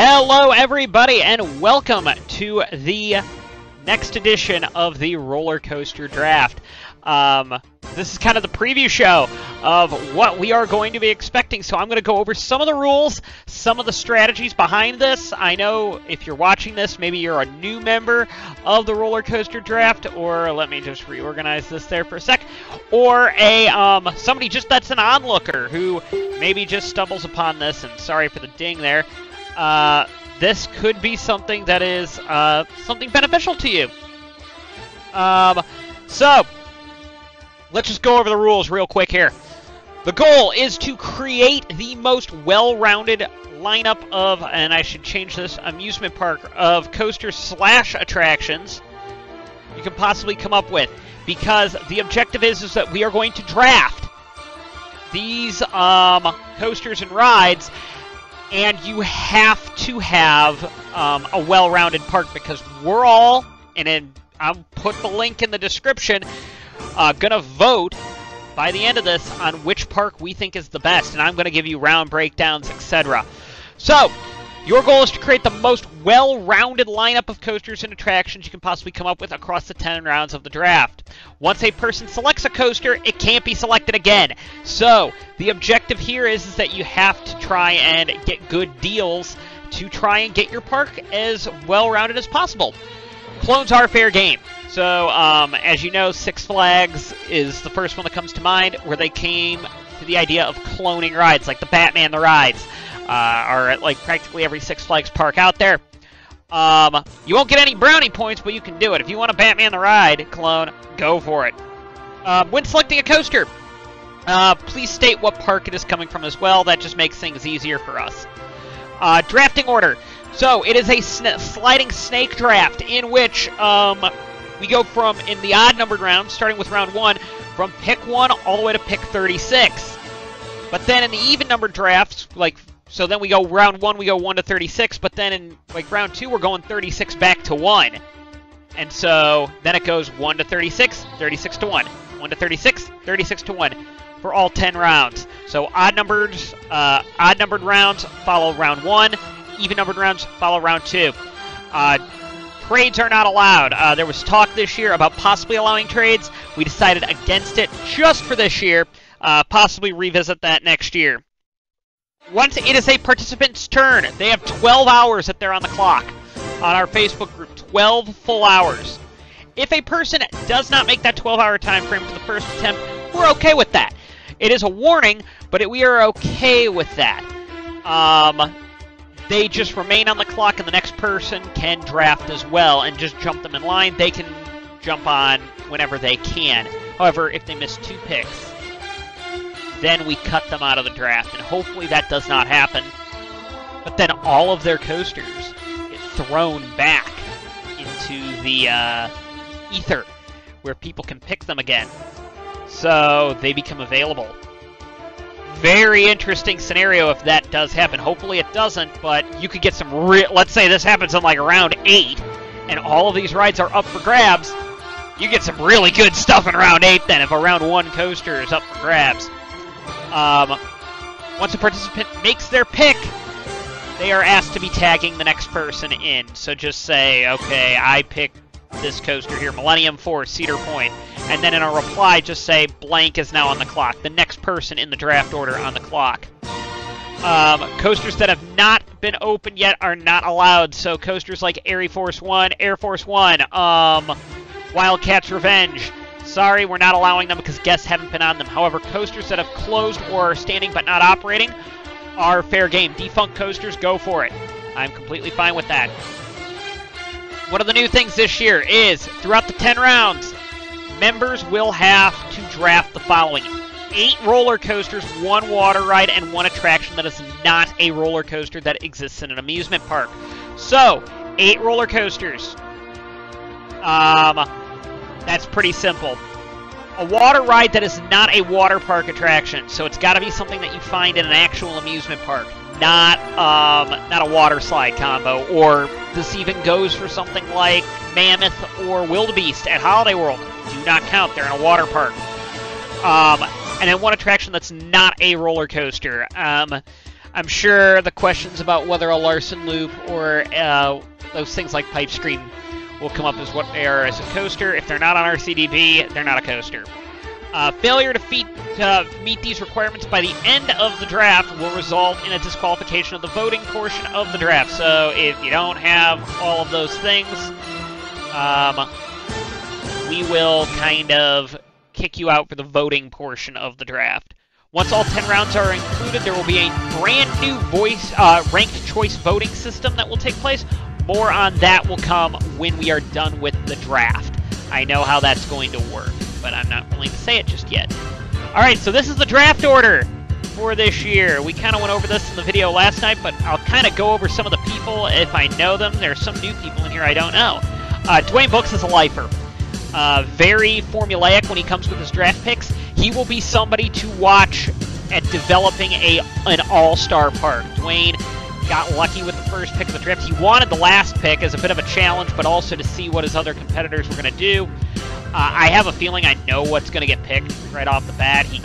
Hello everybody and welcome to the next edition of the Roller Coaster Draft. This is kind of the preview show of what we are going to be expecting, so I'm going to go over some of the rules, some of the strategies behind this. I know if you're watching this, maybe you're a new member of the Roller Coaster Draft, or let me just reorganize this there for a sec, or somebody just that's an onlooker who maybe just stumbles upon this, and sorry for the ding there. This could be something that is something beneficial to you. So, let's just go over the rules real quick here. The goal is to create the most well-rounded lineup of, and I should change this, amusement park of coasters slash attractions you can possibly come up with. Because the objective is that we are going to draft these coasters and rides, and you have to have a well-rounded park because we're all, and I'll put the link in the description, gonna vote by the end of this on which park we think is the best, and I'm gonna give you round breakdowns, etc. So, your goal is to create the most well-rounded lineup of coasters and attractions you can possibly come up with across the 10 rounds of the draft. Once a person selects a coaster, it can't be selected again. So, the objective here is that you have to try and get good deals to try and get your park as well-rounded as possible. Clones are fair game. So, as you know, Six Flags is the first one that comes to mind, where they came to the idea of cloning rides, like the Batman the Rides. Are at like practically every Six Flags park out there. You won't get any brownie points, but you can do it. If you want a Batman the Ride clone, go for it. When selecting a coaster, please state what park it is coming from as well. That just makes things easier for us. Drafting order. So it is a sliding snake draft in which we go from, in the odd numbered round, starting with round 1, from pick 1 all the way to pick 36. But then in the even numbered drafts, so then we go round 1, we go 1 to 36, but then in round 2, we're going 36 back to 1. And so then it goes 1 to 36, 36 to 1. 1 to 36, 36 to 1 for all 10 rounds. So odd numbered rounds follow round 1, even numbered rounds follow round 2. Trades are not allowed. There was talk this year about possibly allowing trades. We decided against it just for this year. Possibly revisit that next year. Once it is a participant's turn, they have 12 hours that they're on the clock on our Facebook group. 12 full hours. If a person does not make that 12-hour time frame for the first attempt, we're okay with that. It is a warning, but we are okay with that. They just remain on the clock, and the next person can draft as well and just jump them in line. They can jump on whenever they can. However, if they miss 2 picks, then we cut them out of the draft, and hopefully that does not happen. But then all of their coasters get thrown back into the ether, where people can pick them again. So they become available. Very interesting scenario if that does happen. Hopefully it doesn't, but you could get some let's say this happens in round 8, and all of these rides are up for grabs. You get some really good stuff in round 8 then, if a round 1 coaster is up for grabs. Once a participant makes their pick, they are asked to be tagging the next person in. So just say, okay, I picked this coaster here, Millennium Force, Cedar Point. And then in a reply, just say, blank is now on the clock. The next person in the draft order on the clock. Coasters that have not been opened yet are not allowed. So coasters like Air Force One, Wildcat's Revenge. Sorry, we're not allowing them because guests haven't been on them. However, coasters that have closed or are standing but not operating are fair game. Defunct coasters, go for it. I'm completely fine with that. One of the new things this year is, throughout the 10 rounds, members will have to draft the following: 8 roller coasters, 1 water ride, and 1 attraction that is not a roller coaster that exists in an amusement park. So, 8 roller coasters. That's pretty simple. A water ride that is not a water park attraction, so it's got to be something that you find in an actual amusement park, not a water slide combo. Or this even goes for something like Mammoth or Wildebeest at Holiday World. Do not count; they're in a water park. And then 1 attraction that's not a roller coaster. I'm sure the questions about whether a Larson loop or those things like pipe screen will come up as what they are as a coaster. If they're not on RCDB, they're not a coaster. Failure to meet these requirements by the end of the draft will result in a disqualification of the voting portion of the draft. So if you don't have all of those things, we will kind of kick you out for the voting portion of the draft. Once all 10 rounds are included, there will be a brand new ranked choice voting system that will take place. More on that will come when we are done with the draft. I know how that's going to work, but I'm not willing to say it just yet. All right, so this is the draft order for this year. We kind of went over this in the video last night, but I'll kind of go over some of the people if I know them. There's some new people in here I don't know. Dwayne Books is a lifer. Very formulaic when he comes with his draft picks. He will be somebody to watch at developing an all-star park. Dwayne got lucky with the first pick of the draft. He wanted the last pick as a bit of a challenge, but also to see what his other competitors were going to do. I have a feeling I know what's going to get picked right off the bat. He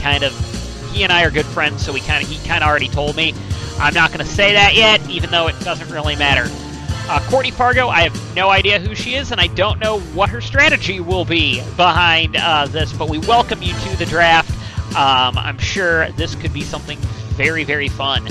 and I are good friends, so he kind of already told me. I'm not going to say that yet, even though it doesn't really matter. Courtney Fargo, I have no idea who she is, and I don't know what her strategy will be behind this, but we welcome you to the draft. I'm sure this could be something very, very fun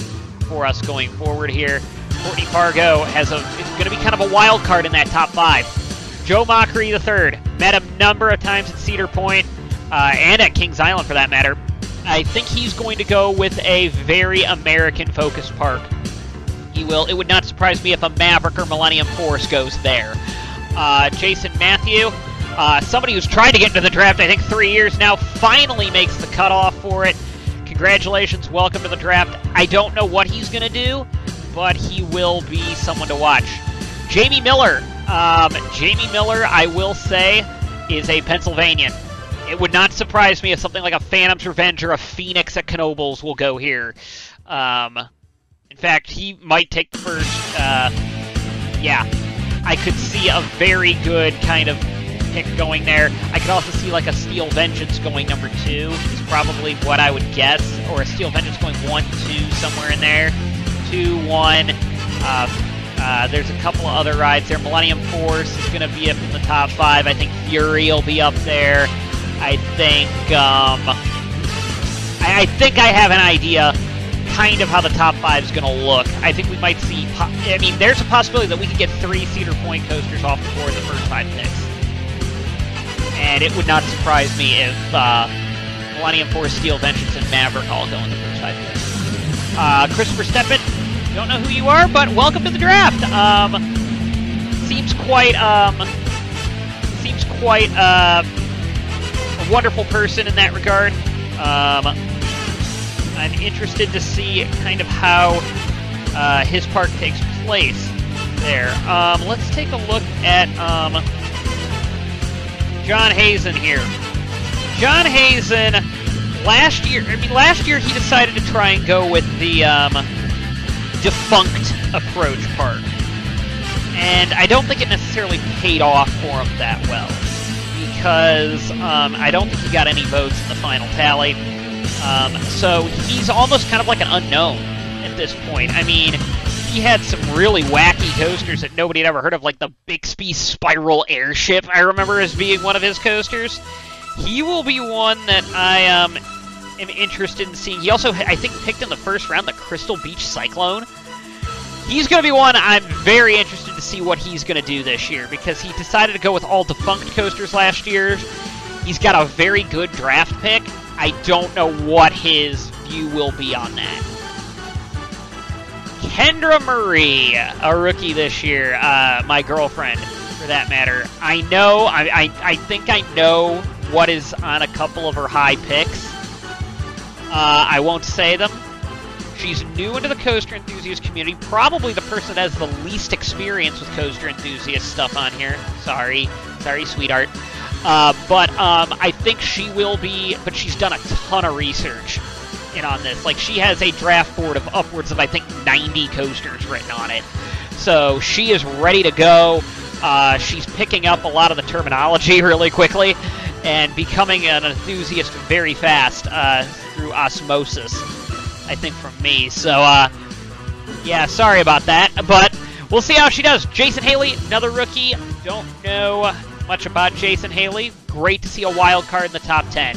for us going forward here. Courtney Fargo is going to be kind of a wild card in that top 5. Joe Mockery III, met a number of times at Cedar Point, and at Kings Island for that matter. I think he's going to go with a very American-focused park. It would not surprise me if a Maverick or Millennium Force goes there. Jason Matthew, somebody who's tried to get into the draft, I think 3 years now, finally makes the cutoff for it. Congratulations, welcome to the draft. I don't know what he's going to do, but he will be someone to watch. Jamie Miller. Jamie Miller, I will say, is a Pennsylvanian. It would not surprise me if something like a Phantom's Revenge or a Phoenix at Knoebels will go here. In fact, he might take the first. Yeah, I could see a very good kind of pick going there. I could also see like a Steel Vengeance going number 2 is probably what I would guess, or a Steel Vengeance going 1, 2, somewhere in there. 2, 1. There's a couple of other rides there. Millennium Force is going to be up in the top 5. I think Fury will be up there. I think I have an idea kind of how the top 5 is going to look. I think we might see, I mean, there's a possibility that we could get 3 Cedar Point coasters off the board in the first 5 picks. And it would not surprise me if Millennium Force, Steel Vengeance, and Maverick all go in the first 5 picks. Christopher Steppett, don't know who you are, but welcome to the draft. Seems quite a wonderful person in that regard. I'm interested to see kind of how his park takes place there. Let's take a look at John Hazen here. John Hazen, last year he decided to try and go with the defunct approach park. And I don't think it necessarily paid off for him that well, because I don't think he got any votes in the final tally. So he's almost kind of like an unknown at this point. I mean, he had some really wacky coasters that nobody had ever heard of, like the Bixby Spiral Airship, I remember as being one of his coasters. He will be one that I am interested in seeing. He also, I think, picked in the first round the Crystal Beach Cyclone. He's going to be one I'm very interested to see what he's going to do this year, because he decided to go with all defunct coasters last year. He's got a very good draft pick. I don't know what his view will be on that. Kendra Murray, a rookie this year, my girlfriend, for that matter. I think I know what is on a couple of her high picks. I won't say them. She's new into the coaster enthusiast community, probably the person that has the least experience with coaster enthusiast stuff on here. Sorry, sweetheart. But I think she will be, but she's done a ton of research in on this. Like, she has a draft board of upwards of, I think, 90 coasters written on it. So she is ready to go. She's picking up a lot of the terminology really quickly and becoming an enthusiast very fast through osmosis, I think, from me. So Yeah, sorry about that, but we'll see how she does. Jason Haley, another rookie. Don't know much about Jason Haley. Great to see a wild card in the top 10.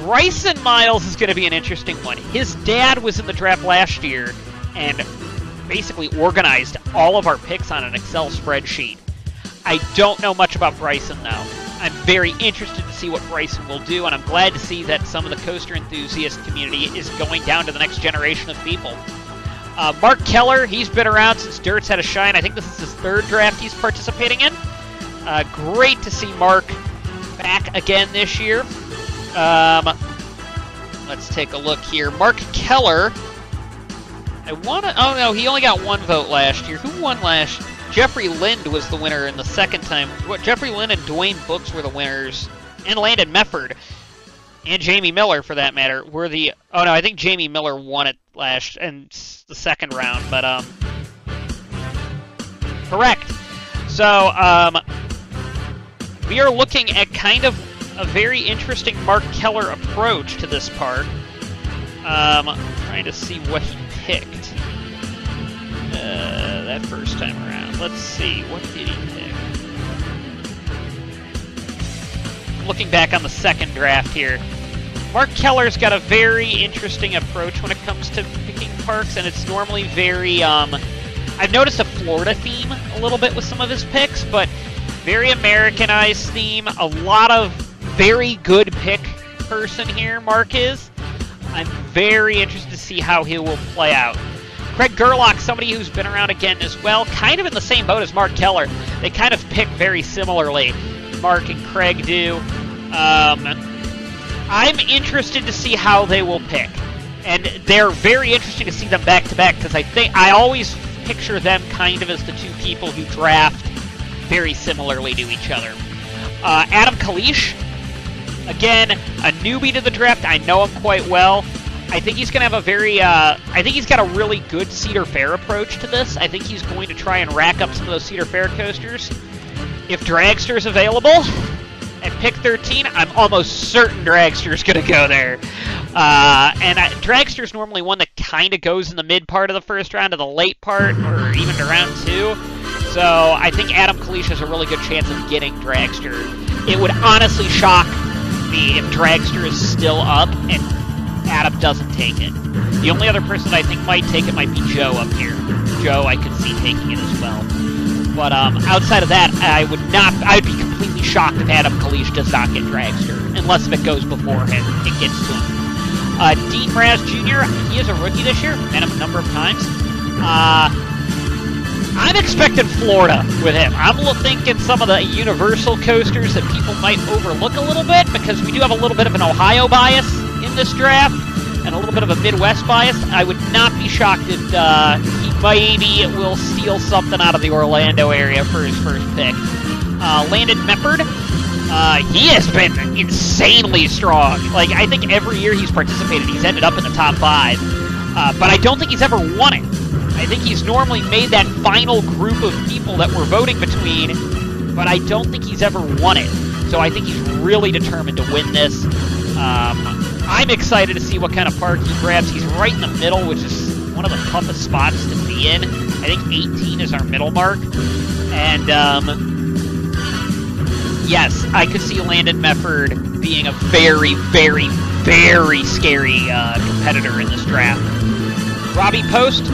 Bryson Miles is going to be an interesting one. His dad was in the draft last year and basically organized all of our picks on an Excel spreadsheet. I don't know much about Bryson, though. I'm very interested to see what Bryson will do, and I'm glad to see that some of the coaster enthusiast community is going down to the next generation of people. Mark Keller, he's been around since Dirt's had a shine. I think this is his third draft he's participating in. Great to see Mark back again this year. Let's take a look here. Mark Keller, oh no, he only got one vote last year. Who won last year? Jeffrey Lind was the winner in the second time. Jeffrey Lind and Dwayne Books were the winners. And Landon Mefford. And Jamie Miller, for that matter, were the... Oh, no, I think Jamie Miller won it the second round, but, correct. So, we are looking at kind of a very interesting Mark Keller approach to this park. Trying to see what he picked that first time around. Let's see, what did he pick? Looking back on the second draft here, Mark Keller's got a very interesting approach when it comes to picking parks, and it's normally very, I've noticed a Florida theme a little bit with some of his picks, but very Americanized theme, a lot of very good pick person here, Mark is. I'm very interested to see how he will play out. Craig Gerlach, somebody who's been around again as well, kind of in the same boat as Mark Keller. They kind of pick very similarly, Mark and Craig do. I'm interested to see how they will pick. And they're very interesting to see them back-to-back, because I always picture them kind of as the two people who draft very similarly to each other. Adam Kalish, again, a newbie to the draft. I know him quite well. I think he's going to have a very, I think he's got a really good Cedar Fair approach to this. I think he's going to try and rack up some of those Cedar Fair coasters. If Dragster's available at pick 13, I'm almost certain Dragster's going to go there. Dragster's normally one that kind of goes in the mid part of the first round to the late part, or even to round 2. So I think Adam Kalish has a really good chance of getting Dragster. It would honestly shock me if Dragster is still up and Adam doesn't take it. The only other person that I think might take it might be Joe up here. Joe, I could see taking it as well. But outside of that, I'd be completely shocked if Adam Kalish does not get Dragster, unless if it goes before him, it gets to him. Dean Mraz Jr., he is a rookie this year, met him a number of times. I'm expecting Florida with him. I'm thinking some of the Universal coasters that people might overlook a little bit, because we do have a little bit of an Ohio bias in this draft, and a little bit of a Midwest bias. I would not be shocked if he maybe will steal something out of the Orlando area for his first pick. Landon Mefford, he has been insanely strong. Like, I think every year he's participated, he's ended up in the top 5. But I don't think he's ever won it. I think he's normally made that final group of people that we're voting between, but I don't think he's ever won it. So I think he's really determined to win this. I'm excited to see what kind of park he grabs. He's right in the middle, which is one of the toughest spots to be in. I think 18 is our middle mark. And, yes, I could see Landon Mefford being a very, very, very scary competitor in this draft. Robbie Post,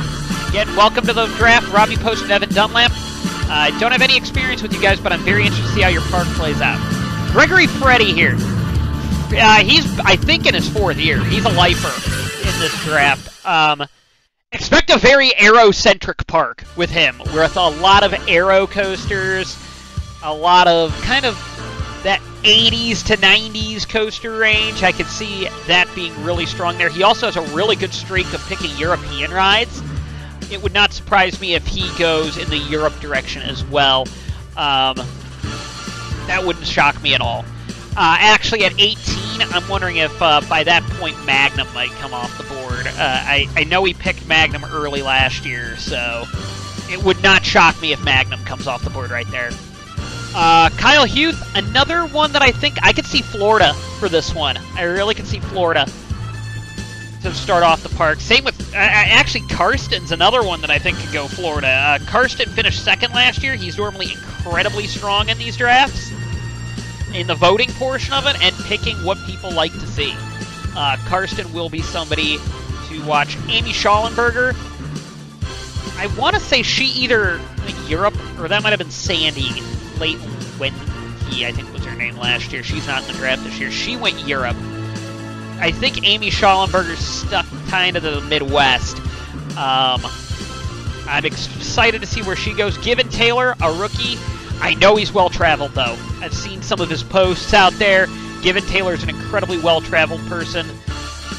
again, welcome to the draft. Robbie Post and Evan Dunlap. I don't have any experience with you guys, but I'm very interested to see how your park plays out. Gregory Freddy here. He's, I think, in his 4th year. He's a lifer in this draft. Expect a very aero-centric park with him, with a lot of aero coasters, a lot of kind of that 80s to 90s coaster range. I could see that being really strong there. He also has a really good streak of picking European rides. It would not surprise me if he goes in the Europe direction as well. That wouldn't shock me at all. Actually, at 18, I'm wondering if by that point Magnum might come off the board. I know he picked Magnum early last year, so it would not shock me if Magnum comes off the board right there. Kyle Huth, another one that I think I could see Florida for this one. I really could see Florida to start off the park. Same with Actually, Karsten's another one that I think could go Florida. Karsten finished second last year. He's normally incredibly strong in these drafts, in the voting portion of it, and picking what people like to see. Karsten will be somebody to watch. Amy Schallenberger, I want to say she either went Europe, or that might have been Sandy Leighton Wenke, I think was her name last year. She's not in the draft this year. She went Europe. I think Amy Schallenberger's stuck kind of to the Midwest. I'm excited to see where she goes. Given Taylor, a rookie. I know he's well-traveled, though. I've seen some of his posts out there. Given Taylor's an incredibly well-traveled person.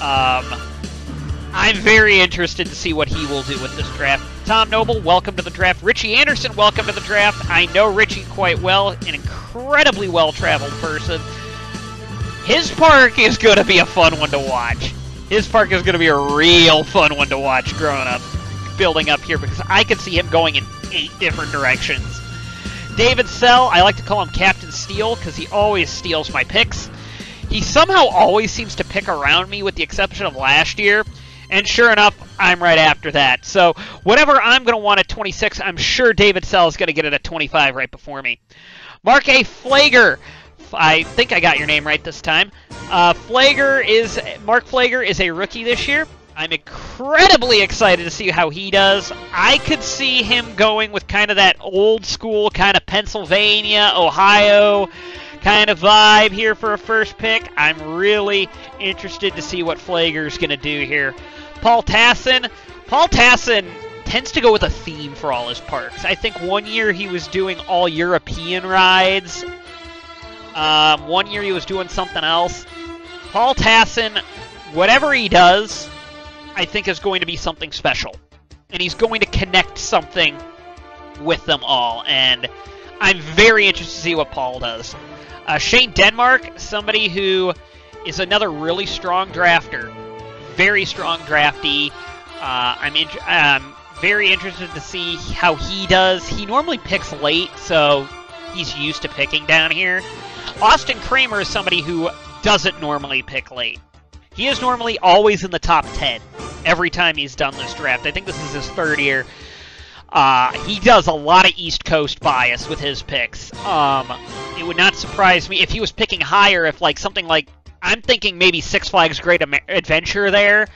I'm very interested to see what he will do with this draft. Tom Noble, welcome to the draft. Richie Anderson, welcome to the draft. I know Richie quite well, an incredibly well-traveled person. His park is going to be a fun one to watch. His park is going to be a real fun one to watch growing up, building up here, because I could see him going in 8 different directions. David Sell, I like to call him Captain Steele, because he always steals my picks. He somehow always seems to pick around me, with the exception of last year. And sure enough, I'm right after that. So whatever I'm going to want at 26, I'm sure David Sell is going to get it at 25 right before me. Mark A. Flager. I think I got your name right this time. Mark Flager is a rookie this year. I'm incredibly excited to see how he does. I could see him going with kind of that old school, kind of Pennsylvania, Ohio kind of vibe here for a first pick. I'm really interested to see what Flager's going to do here. Paul Tassin. Paul Tassin tends to go with a theme for all his parks. I think one year he was doing all European rides. One year he was doing something else. Paul Tassin, whatever he does, I think is going to be something special. And he's going to connect something with them all. And I'm very interested to see what Paul does. Shane Denmark, somebody who is another really strong drafter. Very strong draftee. I'm very interested to see how he does. He normally picks late, so he's used to picking down here. Austin Kramer is somebody who doesn't normally pick late. He is normally always in the top 10 every time he's done this draft. I think this is his 3rd year. He does a lot of East Coast bias with his picks. It would not surprise me if he was picking higher, if like something like, I'm thinking maybe Six Flags Great Adventure there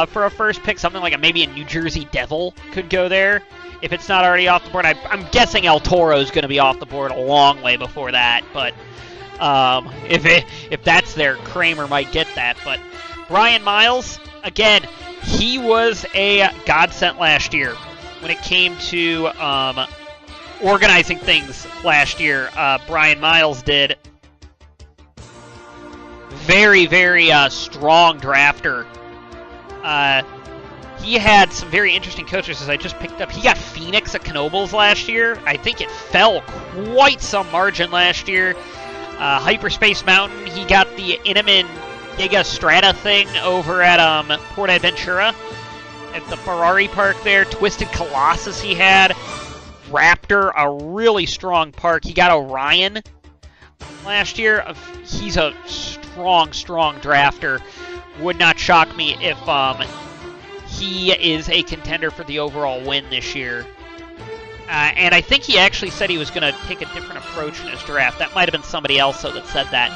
for a first pick. Something like maybe a New Jersey Devil could go there if it's not already off the board. I'm guessing El Toro is going to be off the board a long way before that, but if that's there, Kramer might get that. But Brian Miles, again, he was a godsend last year when it came to organizing things last year. Brian Miles did. Very, very strong drafter. He had some very interesting coaches, as I just picked up. He got Phoenix at Knoebels last year. I think it fell quite some margin last year. Hyperspace Mountain, he got the Intamin Giga Strata thing over at Port Aventura at the Ferrari park there. Twisted Colossus he had. Raptor, a really strong park. He got Orion last year. He's a strong drafter. Would not shock me if he is a contender for the overall win this year. And I think he actually said he was going to take a different approach in his draft. That might have been somebody else that said that.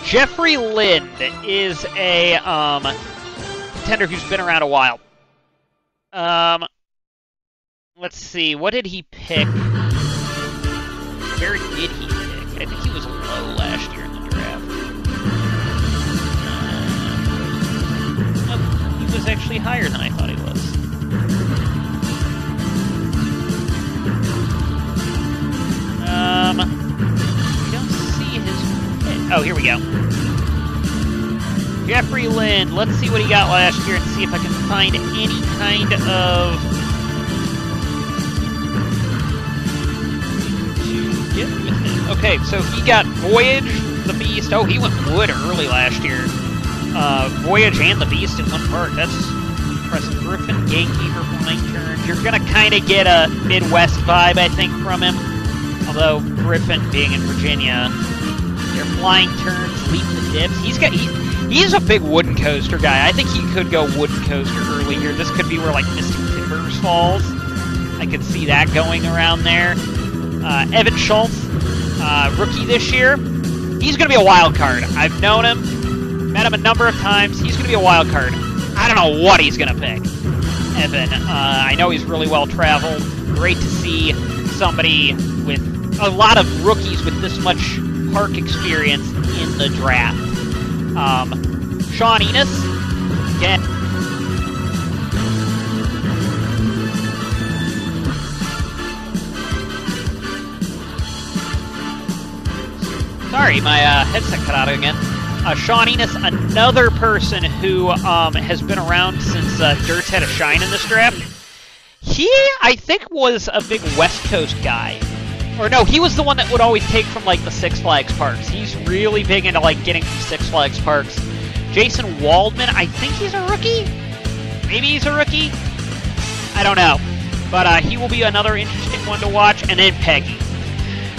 Jeffrey Lind is a contender who's been around a while. Let's see. What did he pick? Where did he pick? I think he was low last year in the draft. He was actually higher than I thought he was. We don't see his pick. Oh, here we go. Jeffrey Lind. Let's see what he got last year and see if I can find any kind of to get with him. Okay, so he got Voyage, the Beast. Oh, he went wood early last year. Voyage and the Beast in one park. That's impressive. Griffin, Gatekeeper, Flying Turns. You're going to kind of get a Midwest vibe, I think, from him. Although Griffin being in Virginia, their Flying Turns, Leap the Dips. He's a big wooden coaster guy. I think he could go wooden coaster early here. This could be where, like, Mystic Timbers falls. I could see that going around there. Evan Schultz, rookie this year. He's going to be a wild card. I've known him, met him a number of times. He's going to be a wild card. I don't know what he's going to pick, Evan. I know he's really well-traveled. Great to see somebody with a lot of rookies with this much park experience in the draft. Sean Enos, again. Sorry, my headset cut out again. Sean Enos, another person who has been around since Dirt's had a shine in this draft. He, I think, was a big West Coast guy. Or no, he was the one that would always take from, like, the Six Flags parks. He's really big into, like, getting from Six Flags parks. Jason Waldman, I think he's a rookie? Maybe he's a rookie? I don't know. But he will be another interesting one to watch. And then Peggy.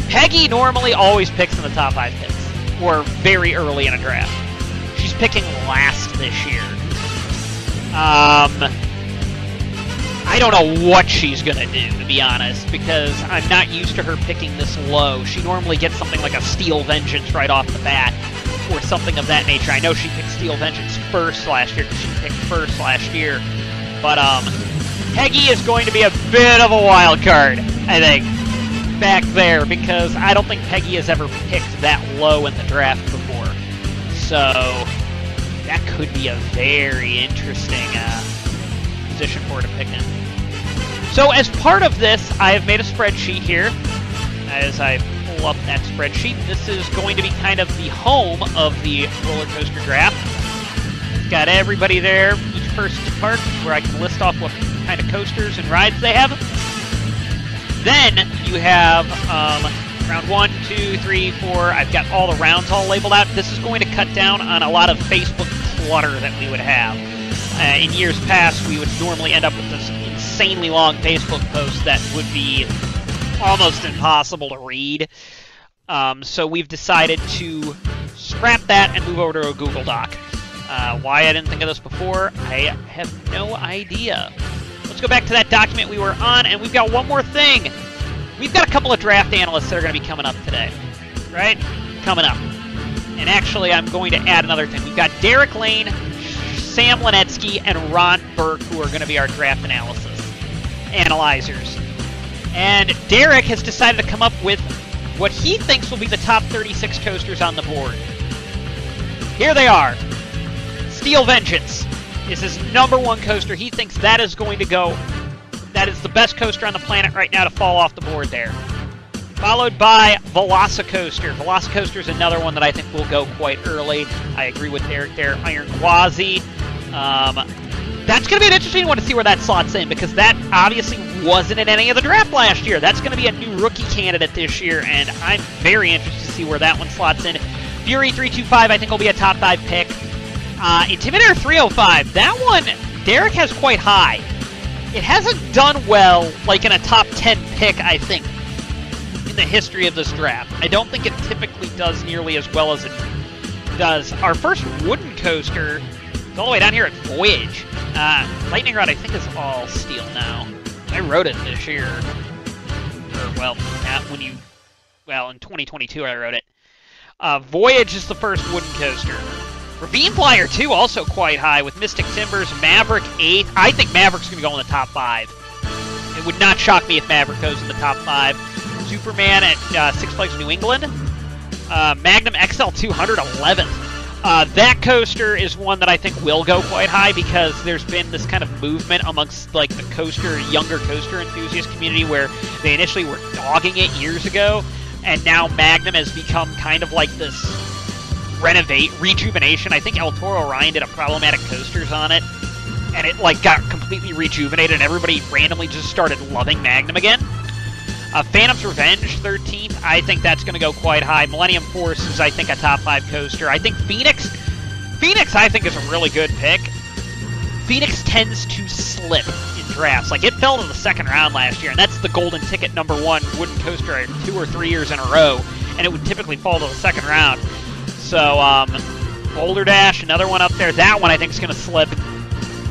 Peggy normally always picks in the top 5 picks, or very early in a draft. She's picking last this year. I don't know what she's going to do, to be honest, because I'm not used to her picking this low. She normally gets something like a Steel Vengeance right off the bat, or something of that nature. I know she picked Steel Vengeance first last year, because she picked first last year. But Peggy is going to be a bit of a wild card, I think, back there, because I don't think Peggy has ever picked that low in the draft before. So that could be a very interesting position for her to pick in. So as part of this, I have made a spreadsheet here. As I pull up that spreadsheet, this is going to be kind of the home of the roller coaster draft. It's got everybody there, each person's park, where I can list off what kind of coasters and rides they have. Then you have round 1, 2, 3, 4. I've got all the rounds all labeled out. This is going to cut down on a lot of Facebook clutter that we would have. In years past, we would normally end up with this insanely long Facebook post that would be almost impossible to read. So we've decided to scrap that and move over to a Google Doc. Why I didn't think of this before, I have no idea. Let's go back to that document we were on, and we've got one more thing. We've got a couple of draft analysts that are going to be coming up today, right? Coming up. And actually, I'm going to add another thing. We've got Derek Lane, Sam Lenetsky, and Ron Burke, who are going to be our draft analyzers. And Derek has decided to come up with what he thinks will be the top 36 coasters on the board. Here they are. Steel Vengeance is his #1 coaster. He thinks that is going to go. That is the best coaster on the planet right now to fall off the board there. Followed by Velocicoaster. Velocicoaster is another one that I think will go quite early. I agree with Derek there. Iron Gwazi. That's going to be an interesting one to see where that slots in, because that obviously wasn't in any of the draft last year. That's going to be a new rookie candidate this year, and I'm very interested to see where that one slots in. Fury 325, I think, will be a top 5 pick. Intimidator 305, that one, Derek has quite high. It hasn't done well, like in a top 10 pick, I think, in the history of this draft. I don't think it typically does nearly as well as it does. Our first wooden coaster is all the way down here at Voyage. Lightning Rod, I think, is all steel now. I rode it this year. Or, well, in 2022 I rode it. Voyage is the first wooden coaster. Ravine Flyer 2 also quite high with Mystic Timbers, Maverick 8th. I think Maverick's going to go in the top 5. It would not shock me if Maverick goes in the top 5. Superman at Six Flags New England. Magnum XL 200 11th. That coaster is one that I think will go quite high, because there's been this kind of movement amongst like the younger coaster enthusiast community, where they initially were dogging it years ago, and now Magnum has become kind of like this rejuvenation. I think El Toro Orion did a Problematic Coasters on it, and it like got completely rejuvenated, and everybody randomly just started loving Magnum again. Phantom's Revenge, 13th. I think that's going to go quite high. Millennium Force is, I think, a top 5 coaster. I think Phoenix, I think, is a really good pick. Phoenix tends to slip in drafts. Like, it fell to the second round last year, and that's the golden ticket #1 wooden coaster 2 or 3 years in a row, and it would typically fall to the second round. So, Boulder Dash, another one up there. That one I think is going to slip.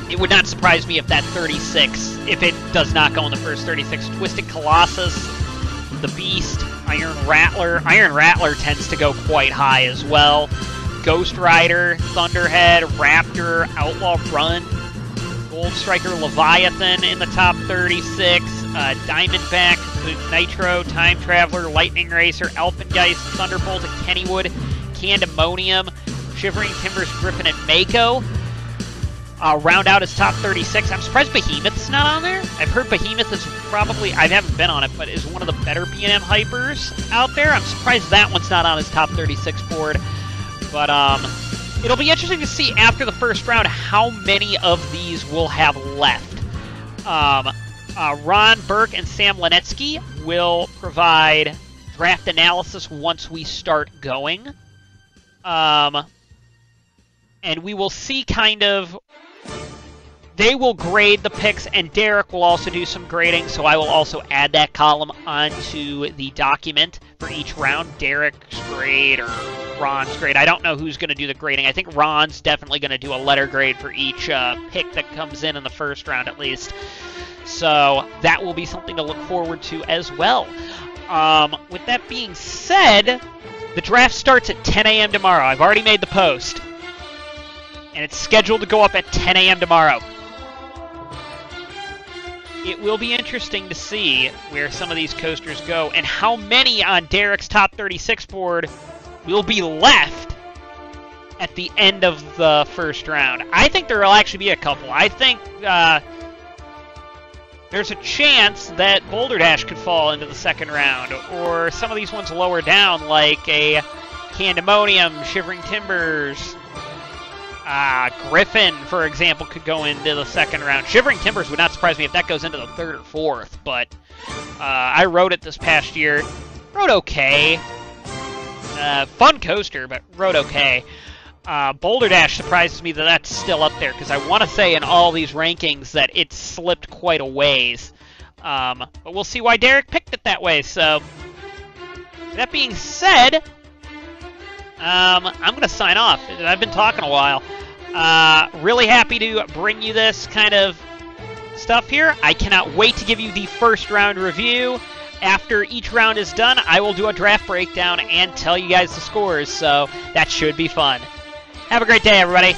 It would not surprise me if that 36, if it does not go in the first 36. Twisted Colossus, the Beast, Iron Rattler. Iron Rattler tends to go quite high as well. Ghost Rider, Thunderhead, Raptor, Outlaw Run, Gold Striker, Leviathan in the top 36, Diamondback, Nitro, Time Traveler, Lightning Racer, Alpengeist, Thunderbolt, Kennywood, Candemonium, Shivering Timbers, Griffin, and Mako. Round out his top 36. I'm surprised Behemoth's not on there. I've heard Behemoth is probably, I haven't been on it, but is one of the better B&M hypers out there. I'm surprised that one's not on his top 36 board. But it'll be interesting to see after the first round how many of these we'll have left. Ron Burke and Sam Lenetsky will provide draft analysis once we start going. And we will see kind of... They will grade the picks, and Derek will also do some grading, so I will also add that column onto the document for each round. Derek's grade or Ron's grade. I don't know who's going to do the grading. I think Ron's definitely going to do a letter grade for each pick that comes in the first round at least. So that will be something to look forward to as well. With that being said, the draft starts at 10 a.m. tomorrow. I've already made the post. And it's scheduled to go up at 10 a.m. tomorrow. It will be interesting to see where some of these coasters go and how many on Derek's top 36 board will be left at the end of the first round. I think there will actually be a couple. I think there's a chance that Boulder Dash could fall into the second round, or some of these ones lower down, like a Candemonium, Shivering Timbers, Griffin, for example, could go into the second round. Shivering Timbers would not surprise me if that goes into the third or fourth, but I rode it this past year. Rode okay. Fun coaster, but rode okay. Boulder Dash surprises me that that's still up there, because I want to say in all these rankings that it slipped quite a ways. But we'll see why Derek picked it that way. So, that being said, I'm going to sign off. I've been talking a while. Really happy to bring you this kind of stuff here. I cannot wait to give you the first round review. After each round is done, I will do a draft breakdown and tell you guys the scores, so that should be fun. Have a great day, everybody.